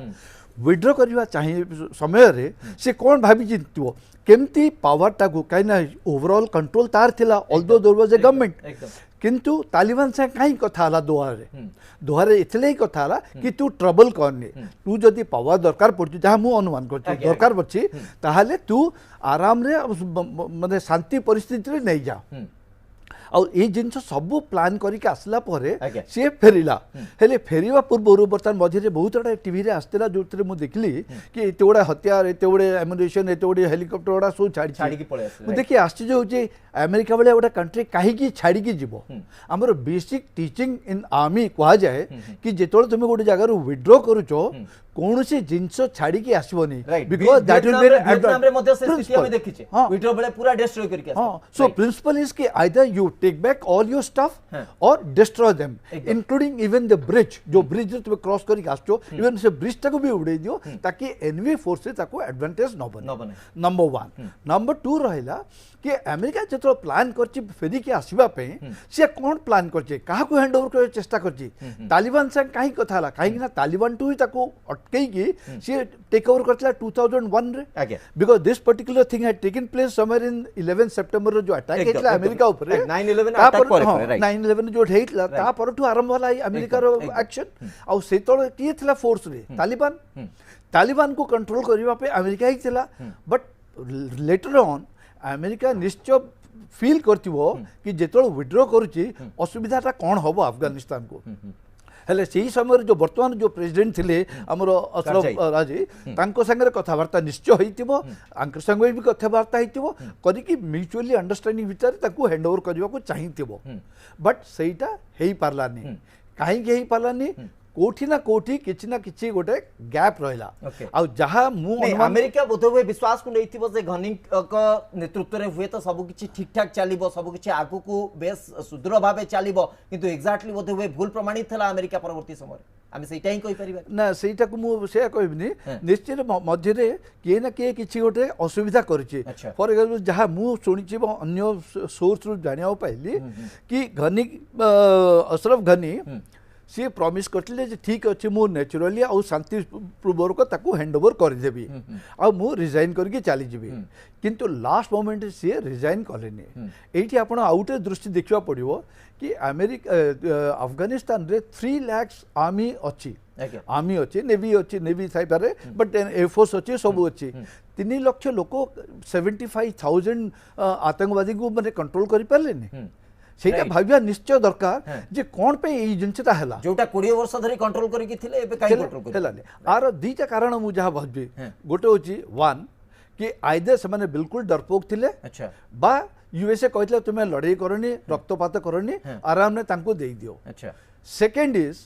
विड्रो करने चाहिए समय रे से कौन भाभी चिंतिव केमती पावर टाकू कहीं ओवरऑल कंट्रोल तार थिला, although there was a government, किंतु तालिबान से कहीं कथा दोहारे इसलिए ही कथा कि तू ट्रबल करनी, तू जदि पावर दरकार पड़ती जहाँ मुझे अनुमान कर दरकार पड़ी ताहले तू आराम रे माने शांति परिस्थिति रे नहीं जा। और ये जिनस सब प्लान करके आसला परे आज्ञा। सी फेरिला हेले फेरिवा पूर्व बर्तमान मझे बहुत गुड़ा टीवी रे आसला जो मुझे देखली कि एत गुड़ा हथियार एत गुड़े एमुनेशन एत गुड़े हेलिकप्टर गुड़ा सब छाड़ी पळे आसले मुझे देखिए आश्चर्य होचे अमेरिका भाया गोटे कंट्री कहीं छाड़ी जीव आमर बेसिक टीचिंग इन आर्मी कह जाए कि जिते तुम गोटे जगार विड्रो करुच कौन सी जिनस छाड़ी आसबनी because that will be Vietnam रे मध्ये से स्थिति हम देखिचे हाँ। विड्रो बेले पूरा डिस्ट्रॉय करके सो प्रिंसिपल इज कि either you take back all your stuff और destroy them including even the bridge जो ब्रिज तुम क्रॉस करके आसो इवन से ब्रिज टाको भी उड़े दियो ताकि एनिमी फोर्सेस ताको एडवांटेज न बने नंबर 1 नंबर 2 रहिला कि अमेरिका जो प्लान करछि फेरिकी आसबा पे से कौन प्लान करछि काहाको हैंड ओवर कर चेष्टा करछि तालिबान से काहे कथा हला काहे ना तालिबान टू ही ताको अटकई की से टेक ओवर करथला 2001 रे आगे because this particular thing had taken place somewhere in 11 सितंबर जो अटैक हेतला अमेरिका ऊपर 9/11 अटैक पर 9/11 जो हेतला ता परठू आरंभ होला अमेरिका रो एक्शन आ से तळ की थला फोर्स रे तालिबान को कंट्रोल करबा पे अमेरिका ही थला बट लेटर ऑन अमेरिका निश्चय फील करथिबो कि जेतळ विड्रॉ करूची असुविधाटा कोन होबो अफगानिस्तान को हेले से समय जो वर्तमान जो प्रेसिडेंट थिले हमर अशरफ राजी तांको संगे कथबार्ता निश्चय होइतिबो आंकर संगे भी कथबार्ता होइतिबो करी कि म्यूचुअली अंडरस्टैंडिंग विचार ताको हैंड ओवर करबा को चाहितिबो बट सेटा हेई पारलानी काहे के हेई पारलानी कोठी ना कोठी किछि ना किछि गोटे गैप रहला आ जहा मु अमेरिका बोध हुए विश्वास को नहीं थिबो जे घनी का नेतृत्व रे हुए तो सब किछि ठीक ठाक चलिबो सब किछि आगु को बेस सुदृढ़ भाबे चलिबो किंतु एग्जैक्टली बोध हुए भूल प्रमाणित थला अमेरिका परवर्ती समय आमे सेटा ही कहि परिबा ना सेटा को मु से कहबिनी निश्चित मध्य रे के ना के किछि गोटे असुविधा करछि फॉर एग्जांपल जहा मु सुनिछि अन्य सोर्स रु जानिया पाइली कि घनी अशरफ घनी सी प्रॉमिस करथिले जे ठीक अछि मु नेचुरली आ शांति पूर्वक ताकू हैंड ओवर कर देबी आ मु रिजाइन करके चली जीबी किंतु लास्ट मोमेंट सी रिजाइन कलेनी एठी आपण आउटे दृष्टि देखिबा पड़िबो कि अमेरिका अफगानिस्तान रे 3 लाख आर्मी अच्छी नेवी थाई पारे बट एयरफोर्स अच्छी सब अच्छी 3 लाख लोक 75,000 आतंकवादी को माने कंट्रोल करि पारलेनी सेटा भाबिया निश्चय दरकार जे कोन पे ई जिनसटा हला जोटा 20 वर्ष धरि कंट्रोल करके थिले एबे काई कंट्रोल कर हलानी आरो दीटा कारण मु जहा भाबी गोटे होची 1 कि आइदर से माने बिल्कुल डरपोक थिले अच्छा बा यूएसए कहथिले तुमे लड़ाई करनी रक्तपात करनी आराम ने तांको देई दियो अच्छा सेकंड इज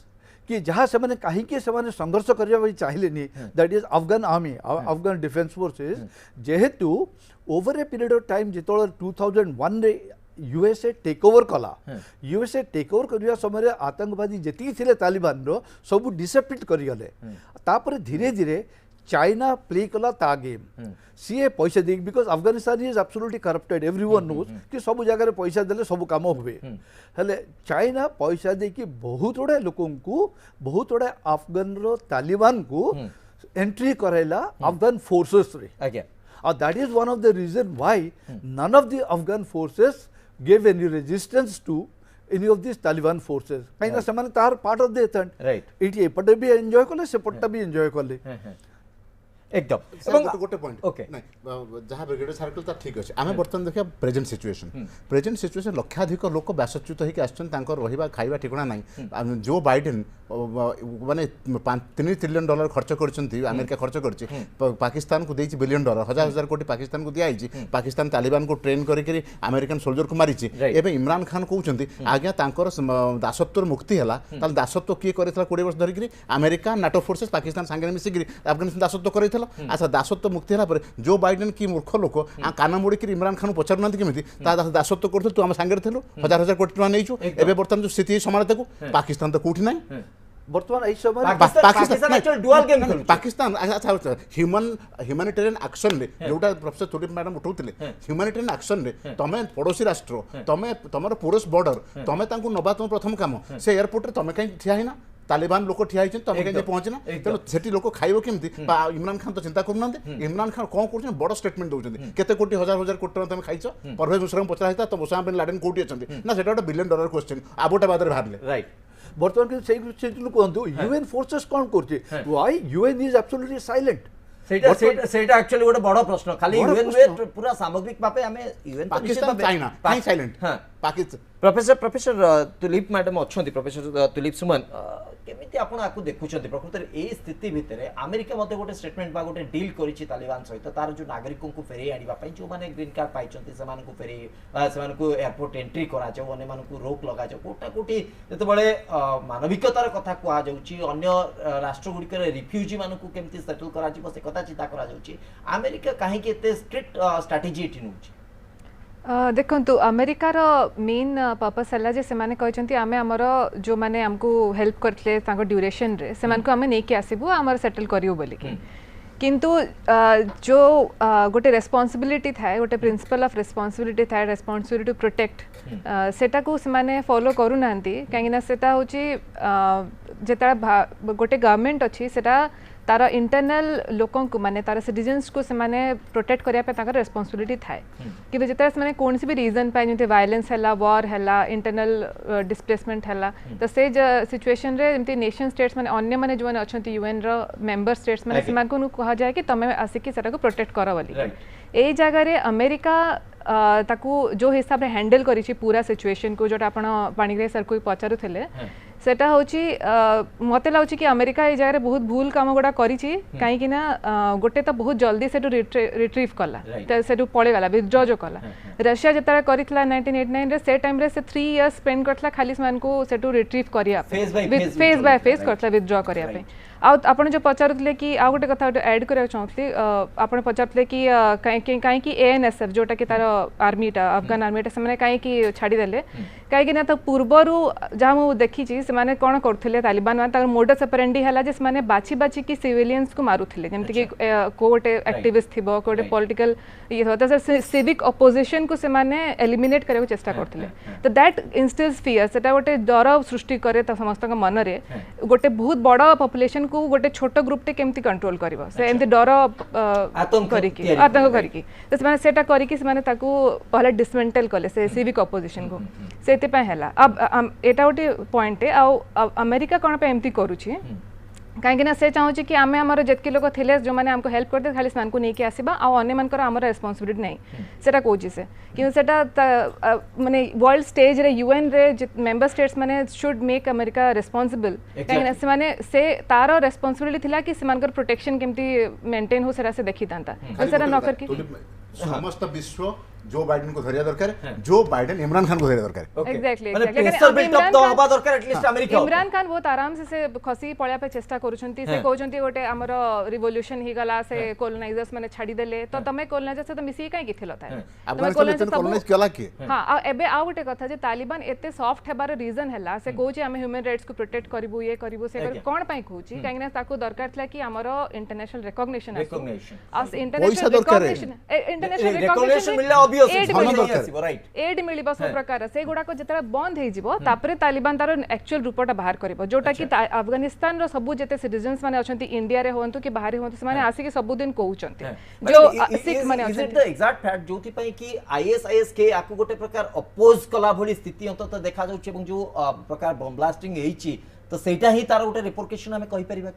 कि जहाँ से मैंने कहीं के से मैंने संघर्ष करने चाहिए नहीं that is Afghan army Afghan defence forces जेहेतु over a period of time जितो 2001 रे यूएसए टेक ओवर कला यूएसए टेक ओवर करने समय आतंकवादी जी थे तालिबान रो सब डिसेप्ट करगले तापर धीरे धीरे चाइना प्ले कला ता गेम सी पैसा दे because Afghanistan is absolutely corrupted everyone knows कि सब जगह पैसा देले सब काम हुए हेले चाइना पैसा दे कि बहुत गुड़े लोक बहुत गुड़े अफगान रो तालिबान को एंट्री कराइला अफगान फोर्सेस रे and that is one of the reason why none of the Afghan forces gave any resistance to any of these Taliban forces kaina right. samane tar part of the ethant right it epate bhi enjoy kale se potta bhi enjoy kale एकदम एवं गोटे पॉइंट ओके नहीं जहां ब्रिगेडियर सर्कल ता ठीक अछि आमे बर्तन देखिया प्रेजेंट सिचुएशन लक्षाधिक लोक व्यासच्युत होइके आछन तांकर रहिबा खाइबा ठिकाना नाही जो बाइडेन माने $3 ट्रिलियन खर्च करछंती अमेरिका खर्च करछि पाकिस्तान को देछि $1 बिलियन हजार कोटी पाकिस्तान को दियाइछि पाकिस्तान तालिबान को ट्रेन करिकरी अमेरिकन सोल्जर को मारिछि एबे इमरान खान कहउछंती आज्ञा तांकर दासत्व मुक्ति हला ताल दासत्व की करितला 20 वर्ष धरिकरी अमेरिका नाटो फोर्सेस पाकिस्तान संगे मिसिकरी अफगानिस्तान दासत्व करितला अच्छा दासत्व मुक्ति हला पर जो बाइडेन की मूर्ख लोक काना मुड़ी की इमरान खान पचार नांती केमिति ता दासत्व करथु तू हम संगे थेलु हजार कोटी टका नेइछु एबे बर्तमान जो स्थिति समानता को पाकिस्तान तो कोठी नाही बर्तमान एई समय पाकिस्तान एक्चुअली डुअल गेम खेलु पाकिस्तान अच्छा ह्यूमैनिटेरियन एक्शन रे जोटा प्रोफेसर तुलिप मैडम उठौतिले ह्यूमैनिटेरियन एक्शन रे तमे पड़ोसी राष्ट्र तमे तमर पोरस बॉर्डर तमे तांको नबा तुम प्रथम काम से एयरपोर्ट रे तमे कहीं ठिया हिना तालिबान लोक ठिया हिचन तमे कहीं पहुंचना तेनो सेठी लोक खाइबो केमति इमरान खान तो चिंता करूनांते इमरान खान कोन करछन बड़ स्टेटमेंट दउछन केते कोटी हजार कोटी तमे खाइछो परवेज मुशर्रफ पचरा हिता तो ओसामा बिन लादेन कोटी अछंती ना सेटा $1 बिलियन क्वेश्चन आबोटा बादरे बाहरले राइट बर्तमान से कहतु यूएन फोर्सेस कौन करछे why UN is absolutely silent सेटा एक्चुअली गोटे बड़ प्रश्न खाली यूएन वे पूरा सामग्रिक भाबे हमें यूएन पाकिस्तान चाइना काई साइलेंट प्रोफेसर तुलीप मैडम अच्छा प्रोफेसर तुलीप सुमन केमिति आपण आकु देखुछन्ति प्रकृत ए स्थिति भितर अमेरिका मते गोटे स्टेटमेंट बा गोटे डील करिछि तालिबान सहित तार जो नागरिकों को फेरे आनिबा पई जो माने ग्रीन कार्ड पाइछन्ति समान को फेरे समान को एयरपोर्ट एंट्री करा जाओ अने मान को रोक लगा जाओ कोटा कोटी जते बळे मानविकतार कथा कुआ जाउछि अन्य राष्ट्र गुडी रे रिफ्यूजी मान को केमिति सेटल करा जिवो से कथा चिंता करा जाउछि अमेरिका काहे के एते स्ट्रिक्ट स्ट्रेटजी एठी नउछि देखो अमेरिकार मेन पर्पस है जे से कहते आम आमर जो मैंने आमको हेल्प करते ड्यूरेशन रे से आम नहीं आसबू आम सेटल करूँ बोलिकी किंतु जो गोटे रेस्पॉन्सिबिलिटी थाए गोटे प्रिंसिपल ऑफ रेस्पॉन्सिबिलिटी थाए रेस्पॉन्सिबिलिटी टू प्रोटेक्ट सेटा को से फॉलो करूना कहीं सेटा हूँ जिते गोटे गवर्नमेंट अच्छी सेटा तार इंटरनल लोकों को माने तार सिटीजन्स को से माने प्रोटेक्ट करिया पे ताकर रेस्पॉन्सिबिलिटी थाए कि जेते से माने कोन सी भी रीजन पाए जते वायलेंस हला वॉर हला इंटरनल डिस्प्लेसमेंट हला तो से सिचुएशन रे जमते नेशन स्टेट्स माने अन्य माने जो माने अछंती यूएन रो मेंबर स्टेट्स माने से को कहा जाए कि तमे आसिकी सेटा को प्रोटेक्ट करो बोली ए जगह रे अमेरिका ताकू जो हिसाब रे हैंडल करिछि पूरा सिचुएशन को जोटा आपण पाणिग्राही सर को पचारु थिले सेटा होची मते लाउची कि अमेरिका ए जगह रे बहुत भूल काम गुडा करिछि काहे कि ना गोटे तो बहुत जल्दी सेटू रिट्रीव कला त सेटू पळे गला विथड्रॉ जो कला रशिया जतरा करितला 1989 रे से टाइम रे से 3 इयर्स स्पेंड करतला खाली मान को सेटू रिट्रीव करिया phase by phase Kartala withdraw करिया पे आपण जो पचारुतले कि आ गोटे कथा ऐड करिया चाहतली आपण पचारुतले कि काहे कि एएनएसएफ जोटा कि तार आर्मीटा अफगान आर्मीटा से माने काहे कि छाडी देले काहे कि ना तो पूर्वरु जहाँ मु देखी से माने कौन करथिले तालिबान माने मोडस ऑपरेंडी हला जे माने बाछी बाछी की सिविलियंस को मारुथिले जेमति कि कोटे एक्टिविस्ट थिबो कोटे पॉलिटिकल ये होता से सिविक अपोजिशन को से माने एलिमिनेट करे चेष्टा करथिले तो दैट इंस्टिल्स फियर सेटा गोटे डर सृष्टि करे त समस्त मन रे गोटे बहुत बड़ा पॉपुलेशन को गोटे छोट ग्रुप टे केमति कंट्रोल करबो से एमति डर आतंक करिकी तो से माने सेटा करिकी से माने ताकू पहले डिसमेंटल कले से सिविक अपोजिशन को सेते पे हला अब एटा गोटे पॉइंट है अमेरिका कौन पे एमती करुछि कहीं ना से चाहूँ कि आम आम जितके लोग थे जो मैंने हमको हेल्प करते खाली से नहीं आसवा आने आमर रेस्पॉन्सिबिलिटी नहीं सेटा कहूँ से कि सेटा माने वर्ल्ड स्टेज रे यूएन रे मेंबर स्टेट्स माने शुड मेक अमेरिका रेस्पॉन्सिबल कहीं से माने से तार रेस्पॉन्सिबिलिटी थिला कि सेमानकर प्रोटेक्शन केमती मेंटेन हो सेटा से देखी तांता सेटा न करके समस्त विश्व जो बाइडेन को धरिया दरकार जो बाइडेन इमरान खान को धरिया दरकार एग्जैक्टली माने प्रेशर बिल्ट अप तो हबा दरकार एटलीस्ट अमेरिका इमरान खान बहुत आराम से खसी पळया पे चेष्टा करूछंती से कहउछंती गोटे हमर रिवोल्यूशन ही गला से कॉलोनाइजर्स माने छाडी देले तो तमे कॉलोनाइजर से तो मिसी काई किथिलो थाए तमे कॉलोनाइज केला के हां आ एबे आ गोटे कथा जे तालिबान एते सॉफ्ट हेबार रीजन हला से कहउची हमें ह्यूमन राइट्स को प्रोटेक्ट करबू ये करबू से कोन पाई कहउची काहे ना ताको दरकार थला कि हमर इंटरनेशनल रिकॉग्निशन आस इंटरनेशनल रिकॉग्निशन मिलला ऑब्वियस एड मिलिबा सब प्रकार से गुडा को जतरा बंद हे जिवो तापरे तालिबान तार एक्चुअल रूपटा बाहर करबो जोटा कि अफगानिस्तान रो सब जते सिटीजन्स माने अछंती इंडिया रे होंतु कि बाहर होंतु माने आसी के सब दिन कहउचंती जो सिख माने अछंती इज द एग्जैक्ट फैक्ट जोथि पई कि आईएसआईएस के आकु गोटे प्रकार अपोज कला भली स्थिति अंत देखा जाउछ एवं जो प्रकार बम ब्लास्टिंग हेची तो सेटा ही तार गोटे रिपोर्टेशन हमें कहि परिबा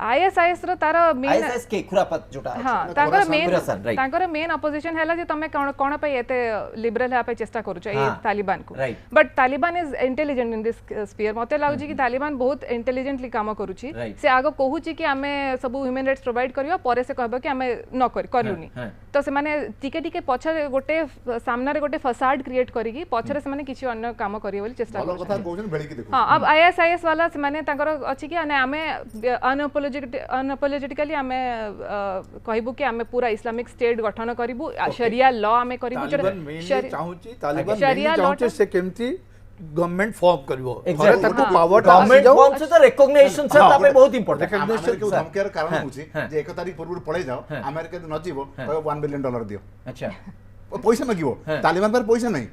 आईएसआईएस रो तार मेन आईएसआईएस के खुरापत जोटा हां तांकर मेन अपोजिशन हैला जे तमे कोन पे एते लिबरल हा पे चेष्टा करू छै तालिबान को but Taliban is intelligent in this sphere मते लागु छी कि तालिबान बहुत इंटेलिजेंटली काम करू छी से आगो कहू छी कि हमें सब ह्यूमन राइट्स प्रोवाइड करियो परे से कहबो कि हमें न करलुनी तो से माने टिके टिके पछर गोटे सामना रे गोटे फसाड क्रिएट करिकी पछरे से माने किछि अन्य काम करियो बोली चेष्टा करू कथा कहउछन भेड़ी के देखो हां अब आईएसआईएस वाला से माने तांकर अछि कि हमें अनअपोलोजेटिकली आमे कहबू कि आमे पूरा इस्लामिक स्टेट गठन करिबू शरिया लॉ आमे करिबू चाहूची तालिबान शरिया लॉ से केमती गवर्नमेंट फॉर्म करिवो फॉर तक पावर गवर्नमेंट फॉर्म से तो रिकॉग्निशन से तापे बहुत इंपोर्टेंट रिकॉग्निशन के धमकेर कारण होची जे 1 तारिख पूर्व पळे जाओ अमेरिका न जीवो $1 बिलियन दियो अच्छा पैसा मागिबो तालिबान पर पैसा नहीं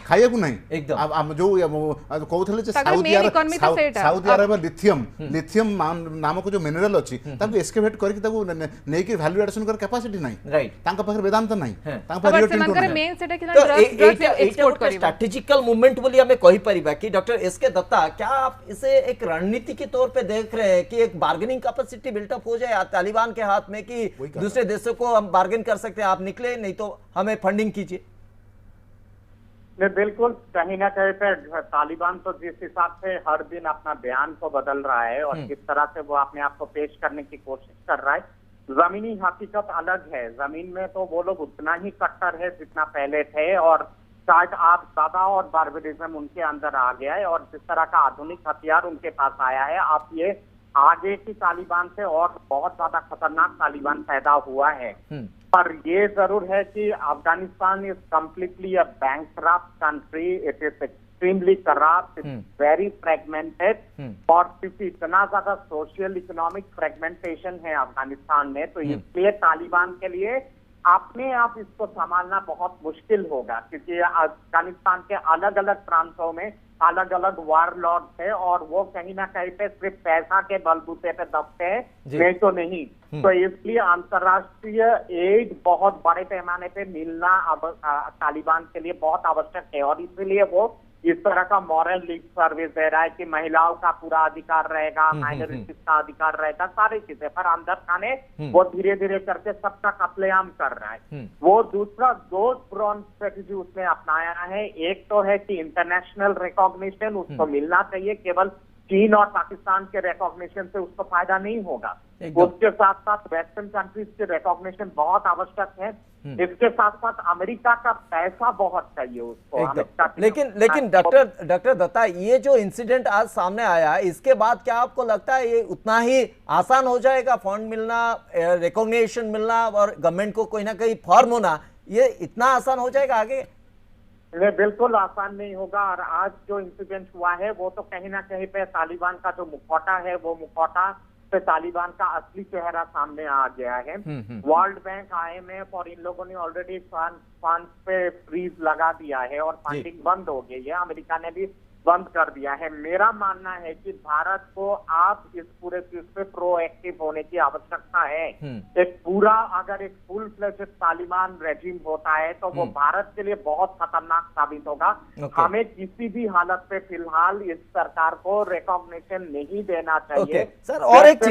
खाइया को नहीं एकदम अब जो कहउथले जे साउदी अरब लिथियम नामक जो मिनरल अछि ताको एक्सकेवेट करके ताको नै के वैल्यू एडिशन कर कैपेसिटी नहीं राइट तांका पाखर वेदांत नहीं तांका पर सेमानकर मेन सेटा कि ड्रग्स एक्सपोर्ट करिबा स्ट्रेटेजिकल मूवमेंट बोली हमें कहि परिबा कि डॉक्टर एसके दत्ता क्या आप इसे एक रणनीति के तौर पे देख रहे हैं कि एक बार्गेनिंग कैपेसिटी बिल्टअप हो जाए तालिबान के हाथ में कि दूसरे देशों को हम बार्गेन कर सकते हैं आप निकले नहीं तो हमें फंडिंग कीजिए नहीं, बिल्कुल कहीं ना कहीं पे तालिबान तो जिस हिसाब से हर दिन अपना बयान को बदल रहा है और किस तरह से वो अपने आप को पेश करने की कोशिश कर रहा है, जमीनी हकीकत अलग है। जमीन में तो वो लोग उतना ही कट्टर है जितना पहले थे, और शायद आप ज्यादा और बार्बरिज्म उनके अंदर आ गया है, और जिस तरह का आधुनिक हथियार उनके पास आया है, आप ये आगे की तालिबान से और बहुत ज्यादा खतरनाक तालिबान पैदा हुआ है। पर ये जरूर है कि Afghanistan is completely a bankrupt country, it is extremely corrupt, very fragmented, और क्योंकि इतना ज्यादा सोशल इकोनॉमिक फ्रेगमेंटेशन है अफगानिस्तान में, तो इसलिए तालिबान के लिए अपने आप इसको संभालना बहुत मुश्किल होगा, क्योंकि अफगानिस्तान के अलग अलग प्रांतों में अलग अलग वार लॉर्ड है, और वो कहीं ना कहीं पे सिर्फ पैसा के बलबूते पे दबते हैं, नहीं तो नहीं। तो इसलिए अंतर्राष्ट्रीय एड बहुत बड़े पैमाने पे मिलना अब तालिबान के लिए बहुत आवश्यक है, और इसीलिए वो इस तरह का मॉरल लीग सर्विस दे रहा है कि महिलाओं का पूरा अधिकार रहेगा, माइनॉरिटीज का अधिकार रहेगा, सारी चीजें। पर अंदर खाने वो धीरे धीरे करके सबका कत्लेआम कर रहा है। वो दूसरा दो प्रोन स्ट्रेटेजी उसने अपनाया है। एक तो है कि इंटरनेशनल रिकॉग्निशन उसको मिलना चाहिए, केवल चीन और पाकिस्तान के रिकॉग्निशन से उसको फायदा नहीं होगा, उसके साथ साथ वेस्टर्न कंट्रीज के रिकॉग्निशन बहुत आवश्यक है। इसके साथ साथ अमेरिका का पैसा बहुत चाहिए उसको। लेकिन डॉक्टर दत्ता, ये जो इंसिडेंट आज सामने आया, इसके बाद क्या आपको लगता है ये उतना ही आसान हो जाएगा, फंड मिलना, रिकॉग्निशन मिलना और गवर्नमेंट को कोई ना कोई फॉर्म होना, ये इतना आसान हो जाएगा आगे? बिल्कुल आसान नहीं होगा। और आज जो इंसिडेंट हुआ है वो तो कहीं ना कहीं पे तालिबान का जो मुखौटा है, वो मुखौटा से तालिबान का असली चेहरा सामने आ गया है। वर्ल्ड बैंक, IMF और इन लोगों ने ऑलरेडी फंड पे फ्रीज लगा दिया है और फंडिंग बंद हो गई है, अमेरिका ने भी बंद कर दिया है। मेरा मानना है कि भारत को आप इस पूरे चीज पे प्रोएक्टिव होने की आवश्यकता है। एक पूरा अगर एक फुल फ्लेजेड तालिबान रेजिम होता है तो वो भारत के लिए बहुत खतरनाक साबित होगा। हमें किसी भी हालत पे फिलहाल इस सरकार को रिकॉग्निशन नहीं देना चाहिए। सर, और एक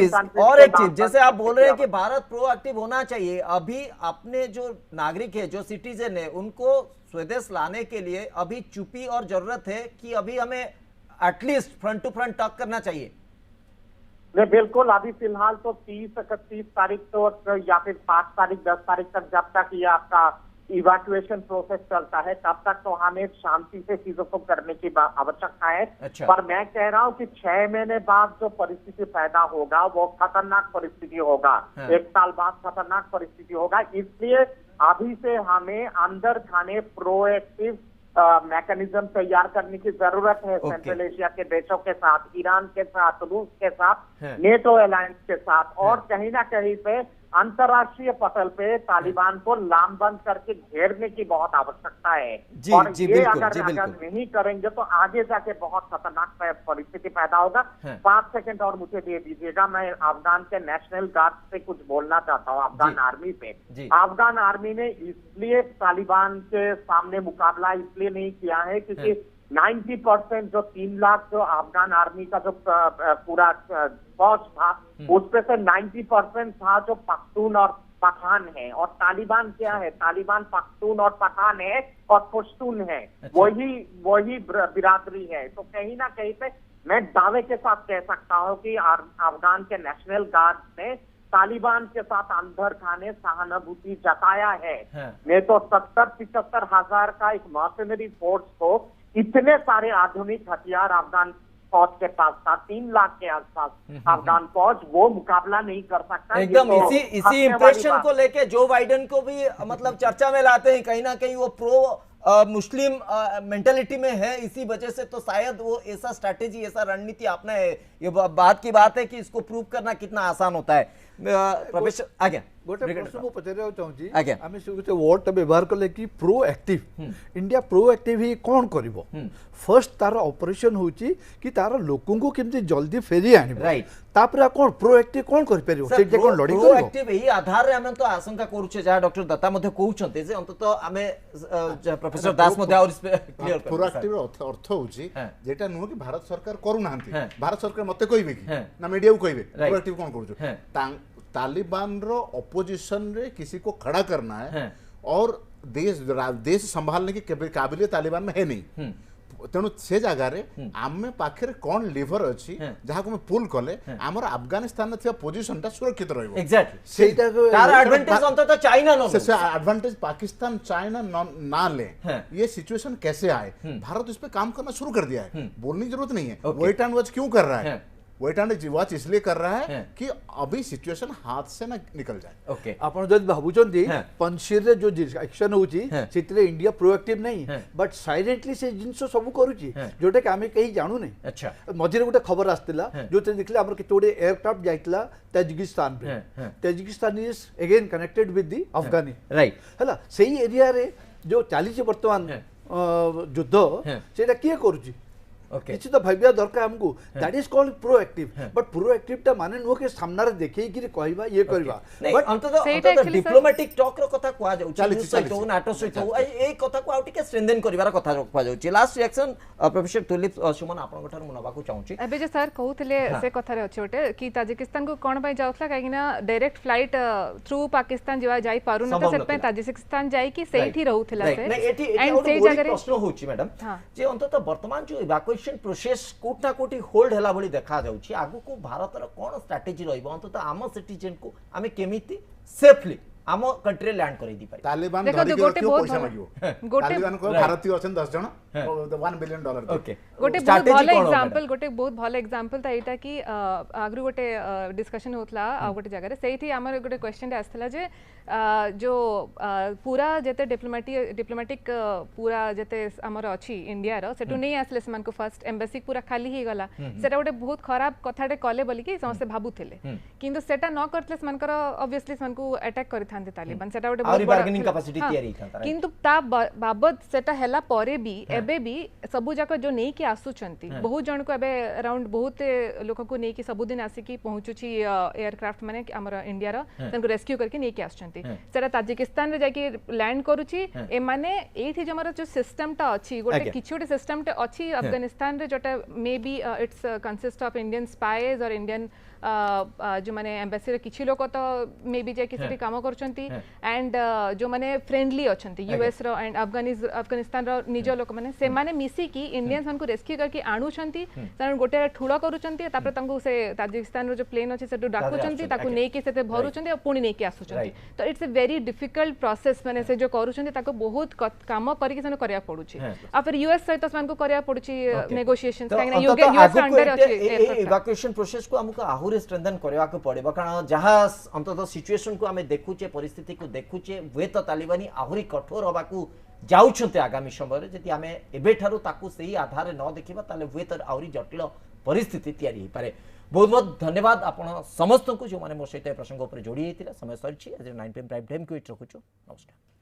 चीज जैसे आप बोल रहे हैं कि भारत प्रोएक्टिव होना चाहिए, अभी अपने जो नागरिक है, जो सिटीजन है, उनको स्वदेश लाने के लिए अभी चुप्पी और जरूरत है कि अभी हमें at least front to front talk करना चाहिए? नहीं, बिल्कुल। अभी फिलहाल तो 30-31 तारीख तो या फिर 5 तारीख 10 तारीख तक जब तक ये आपका इवैक्यूएशन प्रोसेस चलता है तब तक तो हमें शांति से चीजों को करने की आवश्यकता है। पर मैं कह रहा हूँ कि 6 महीने बाद जो परिस्थिति पैदा होगा वो खतरनाक परिस्थिति होगा। 1 साल बाद खतरनाक परिस्थिति होगा। इसलिए अभी से हमें अंदर खाने प्रोएक्टिव मैकेनिज्म तैयार करने की जरूरत है। सेंट्रल एशिया के देशों के साथ, ईरान के साथ, रूस के साथ, नेटो अलायंस के साथ, और कहीं ना कहीं पे अंतरराष्ट्रीय पटल पे तालिबान को लामबंद करके घेरने की बहुत आवश्यकता है। और ये अगर नहीं करेंगे तो आगे जाके बहुत खतरनाक परिस्थिति पैदा होगा। 5 सेकंड और मुझे दे दीजिएगा, मैं अफगान के नेशनल गार्ड से कुछ बोलना चाहता हूँ, अफगान आर्मी पे। अफगान आर्मी ने इसलिए तालिबान के सामने मुकाबला इसलिए नहीं किया है क्योंकि 90% जो 3 लाख जो अफगान आर्मी का जो पूरा फौज था, उसपे से 90% था जो पख्तून और पठान है। और तालिबान क्या है? तालिबान पख्तून और पठान है और पश्तून है। वही बिरादरी है। तो कहीं ना कहीं पे मैं दावे के साथ कह सकता हूँ कि अफगान के नेशनल गार्ड ने तालिबान के साथ अंदर खाने सहानुभूति जताया है। नहीं तो 70-75 हजार का एक मर्सनरी फोर्स को इतने सारे आधुनिक हथियार अफगान फौज के पास था, 3 लाख के आसपास अफगान फौज, वो मुकाबला नहीं कर सकता। एकदम इसी इंप्रेशन को लेके जो बाइडेन को भी मतलब चर्चा में लाते हैं, कहीं ना कहीं वो प्रो मुस्लिम मेंटालिटी में है, इसी वजह से तो शायद वो ऐसा स्ट्रैटेजी, ऐसा रणनीति अपना है। ये बात की बात है कि इसको प्रूव करना कितना आसान होता है। प्रोफेसर आगे गोटे प्रश्न मु पचारे चाहूँगी, आम से वर्ड व्यवहार कले कि प्रोएक्टिव इंडिया प्रोएक्टिव ही कौन करिवो? फर्स्ट तार ऑपरेशन होची कि तार लोकों को केमती जल्दी फेरी आनिबो, राइट? तापर कोन प्रोएक्टिव कोन कर परिवो? से जे कोन लड़ी प्रोएक्टिव ही आधार रे हम तो आशंका करूछे, जा डॉक्टर दत्ता मध्ये कहउछन्ते जे अंत तो हमें प्रोफेसर दास मध्ये और इस पे क्लियर कर। प्रोएक्टिव अर्थ होची जेटा नुह कि भारत सरकार करू नाहंती, भारत सरकार मते कहबे कि ना मीडिया को कहबे प्रोएक्टिव कोन करूछु? तालिबान रो अपोजिशन रे किसी को खड़ा करना है और देश संभालने की काबिलियत तालिबान में है नहीं तेणु से जगार आम पाखे कौन लिभर अच्छी जहाँ को पुल कले आमर अफगानिस्तान पोजिशन टा सुरक्षित एडवांटेज पाकिस्तान चाइना ना ले ये सिचुएशन कैसे आए भारत इस पे काम करना शुरू कर दिया है बोलने की जरूरत नहीं है वेट एंड वॉच क्यों कर रहा है वेट एंड वॉच इसलिए कर रहा है कि अभी सिचुएशन हाथ से ना निकल जाए ओके आपण जब भाबुचंती पंचशीर रे जो एक्शन होची सितरे इंडिया प्रोएक्टिव नहीं बट साइलेंटली से जिंस सब करूची जोटे कि आमे कहीं जानू नहीं अच्छा मझिरे गोटे खबर आस्तिला जो ते देखले हमर केते गोटे एयरक्राफ्ट जाइतला ताजिकिस्तान पे Tajikistan is again connected with the Afghani right हला सेही एरिया रे जो चालीस वर्तमान युद्ध सेटा किए करूची किसी तो भाविया दरकार हमको that is called proactive but proactive टा माने नो के सामना रे देखै कि कहबा ये करबा बट अंततः डिप्लोमेटिक टॉक रो कथा कुआ जाउ चालीस नाटो से ए कथा को आउट के स्ट्रेंथन करिवार कथा कुआ जाउ लास्ट रिएक्शन प्रोफेसर तुलिप सुमन आपन गठार मुनबा को चाहूची एबे जे सर कहउतले से कथा रे अछि ओटे कि ताजिकिस्तान को कोन बाय जाउतला कागिना डायरेक्ट फ्लाइट थ्रू पाकिस्तान जेवा जाई पारु न सेट पे ताजिकिस्तान जाई कि सेठी रहउतला से एंड से जगह प्रश्न होची मैडम जे अंततः वर्तमान जो इवैक्यूएशन प्रोसेस कोटा कोटी होल्ड हला भली देखा जाउची आगु को भारत रो कोन स्ट्रेटजी रहइबो अंततः आम सिटीजन को आमे केमिति सेफली आम कंट्री लैंड करै दी पाई तालिबान धरि के क्यों पैसा मागियो तालिबान को भारतीय अछन 10 जण $1 बिलियन ओके गोटे बहुत भले एग्जांपल गोटे बहुत भले एग्जांपल था एटा कि आगु गोटे डिस्कशन होतला आ गोटे जगह रे सेठी हमर गोटे क्वेश्चन आस्तला जे जो पूरा जते डिप्लोमेटिक पूरा जते हमर अछि इंडिया रो सेटु नै आसले समान को फर्स्ट एम्बेसी पूरा खाली ही गला सेटा गोटे बहुत खराब कथाटे कले बोली कि समस्त भाबुथिले किंतु सेटा न करतले समान को ऑब्वियसली समान को अटैक करि थांते तालिबान सेटा गोटे बहुत बार्गेनिंग कैपेसिटी तयारी था किंतु ता बाबत सेटा हैला परे भी एबे भी सबु जाक जो नै कि आसुचंती बहुत जन को एबे अराउंड बहुत लोक को नै कि सब दिन आसी कि पहुंचुची एयरक्राफ्ट माने हमर इंडिया रो तनको रेस्क्यू करके नै कि आसुचंती सेटा ताजिकिस्तान रे जाके लैंड करूची ए माने एथि जमरा जो सिस्टम ता अछि गोटे किछोटे सिस्टम ता अछि अफगानिस्तान रे जोटा may be it's consist of Indian spies और इंडियन जो माने एम्बेसी रे किछि लोक तो मे बी जे किछि काम करचंती एंड जो माने फ्रेंडली अछंती यूएस रो एंड अफगानिस्तान रो निज लोक माने से माने मिसी की इंडियंस मान को रेस्क्यू करके आणुचंती कारण गोटे ठुळा करूचंती तापर तंको से ताजिकिस्तान रो जो प्लेन अछि सेटु डाकुचंती ताकू नै कि सेते भरुचंती और पुणी नै कि आसुचंती तो it's a very difficult process माने से जो करूचंती ताको बहुत काम करके सने करिया पडुची आ फिर यूएस सहित मान को करिया पडुची नेगोशिएशंस काहे ना यूएस अंडर अछि इवैक्यूएशन प्रोसेस को हमको आहुरी स्ट्रेंथन करवा को पड़ेबा कारण जहां अंततः सिचुएशन को हमें देखुचे परिस्थिति को देखुचे वे तो तालिबानी आहुरी कठोर होबा को जाउछते आगामी समय जदि आमे एबे ठारू ताकू सही आधार न देखिबा ताले वे तो आहुरी जटिल परिस्थिति तयारी हे पारे बहुत बहुत धन्यवाद आपण समस्त को जो माने मो सहित प्रसंग ऊपर जोड़ी हेतिला समय सरछि आज 9 PM प्राइम टाइम को इट रखुछु नमस्कार।